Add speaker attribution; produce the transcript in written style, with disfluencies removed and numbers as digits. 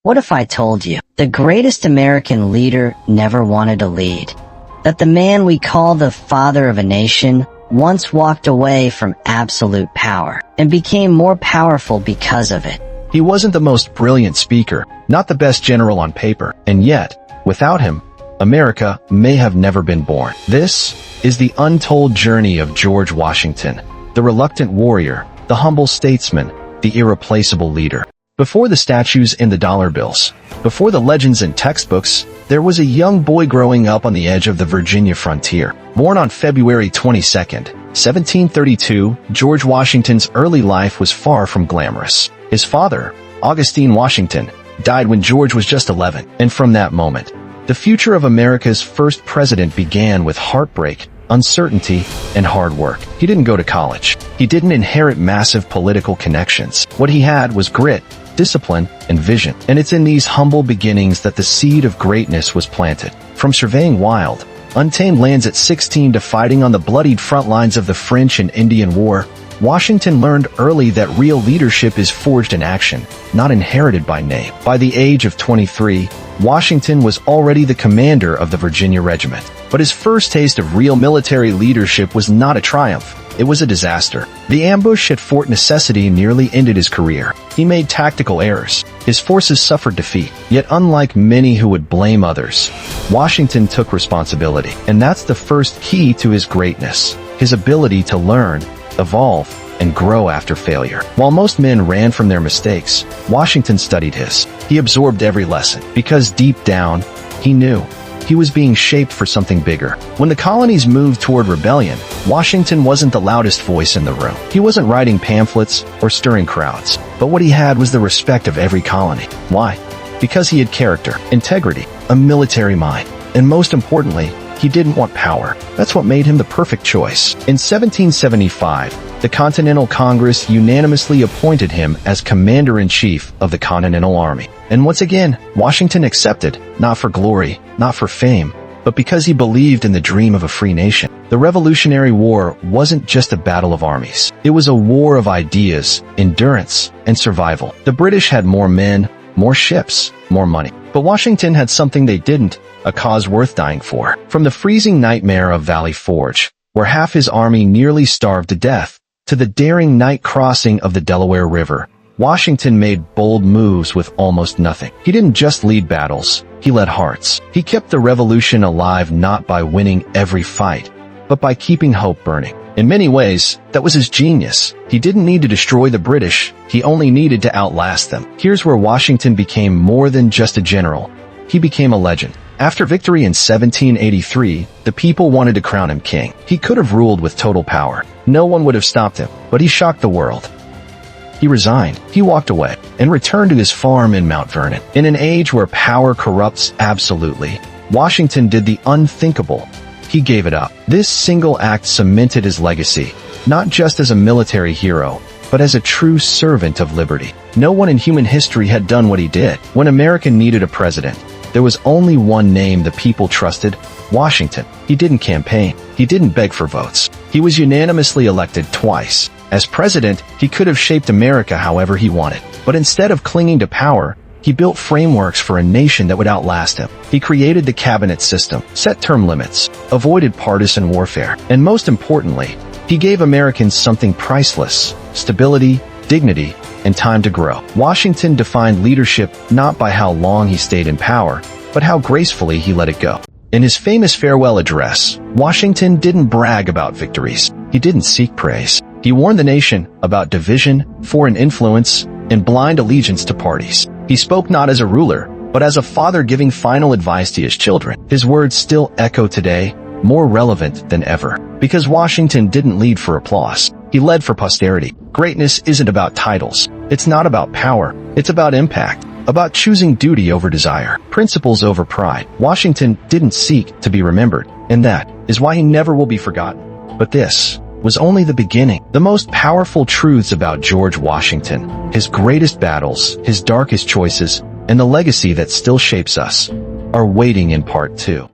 Speaker 1: What if I told you the greatest American leader never wanted to lead? That the man we call the father of a nation once walked away from absolute power and became more powerful because of it.
Speaker 2: He wasn't the most brilliant speaker, not the best general on paper, and yet, without him, America may have never been born. This is the untold journey of George Washington, the reluctant warrior, the humble statesman, the irreplaceable leader. Before the statues and the dollar bills, before the legends and textbooks, there was a young boy growing up on the edge of the Virginia frontier. Born on February 22nd, 1732, George Washington's early life was far from glamorous. His father, Augustine Washington, died when George was just 11, and from that moment, the future of America's first president began with heartbreak, uncertainty, and hard work. He didn't go to college. He didn't inherit massive political connections. What he had was grit, discipline, and vision. And it's in these humble beginnings that the seed of greatness was planted. From surveying wild, untamed lands at 16 to fighting on the bloodied front lines of the French and Indian War, Washington learned early that real leadership is forged in action, not inherited by name. By the age of 23, Washington was already the commander of the Virginia Regiment. But his first taste of real military leadership was not a triumph. It was a disaster. The ambush at Fort Necessity nearly ended his career. He made tactical errors. His forces suffered defeat. Yet unlike many who would blame others, Washington took responsibility. And that's the first key to his greatness, his ability to learn, evolve, and grow after failure. While most men ran from their mistakes, Washington studied his. He absorbed every lesson, because deep down, he knew he was being shaped for something bigger. When the colonies moved toward rebellion, Washington wasn't the loudest voice in the room. He wasn't writing pamphlets or stirring crowds. But what he had was the respect of every colony. Why? Because he had character, integrity, a military mind, and most importantly, he didn't want power. That's what made him the perfect choice. In 1775, the Continental Congress unanimously appointed him as Commander-in-Chief of the Continental Army. And once again, Washington accepted, not for glory, not for fame, but because he believed in the dream of a free nation. The Revolutionary War wasn't just a battle of armies. It was a war of ideas, endurance, and survival. The British had more men, more ships, more money. But Washington had something they didn't, a cause worth dying for. From the freezing nightmare of Valley Forge, where half his army nearly starved to death, to the daring night crossing of the Delaware River, Washington made bold moves with almost nothing. He didn't just lead battles, he led hearts. He kept the revolution alive not by winning every fight, but by keeping hope burning. In many ways, that was his genius. He didn't need to destroy the British, he only needed to outlast them. Here's where Washington became more than just a general. He became a legend. After victory in 1783, the people wanted to crown him king. He could have ruled with total power. No one would have stopped him, but he shocked the world. He resigned, he walked away, and returned to his farm in Mount Vernon. In an age where power corrupts absolutely, Washington did the unthinkable. He gave it up. This single act cemented his legacy, not just as a military hero, but as a true servant of liberty. No one in human history had done what he did. When America needed a president, there was only one name the people trusted: Washington. He didn't campaign. He didn't beg for votes. He was unanimously elected twice. As president, he could have shaped America however he wanted. But instead of clinging to power, he built frameworks for a nation that would outlast him. He created the cabinet system, set term limits, avoided partisan warfare, and most importantly, he gave Americans something priceless: stability, dignity, and time to grow. Washington defined leadership not by how long he stayed in power, but how gracefully he let it go. In his famous farewell address, Washington didn't brag about victories. He didn't seek praise. He warned the nation about division, foreign influence, and blind allegiance to parties. He spoke not as a ruler, but as a father giving final advice to his children. His words still echo today, more relevant than ever. Because Washington didn't lead for applause. He led for posterity. Greatness isn't about titles. It's not about power. It's about impact. About choosing duty over desire, principles over pride. Washington didn't seek to be remembered, and that is why he never will be forgotten. But this was only the beginning. The most powerful truths about George Washington, his greatest battles, his darkest choices, and the legacy that still shapes us, are waiting in part 2.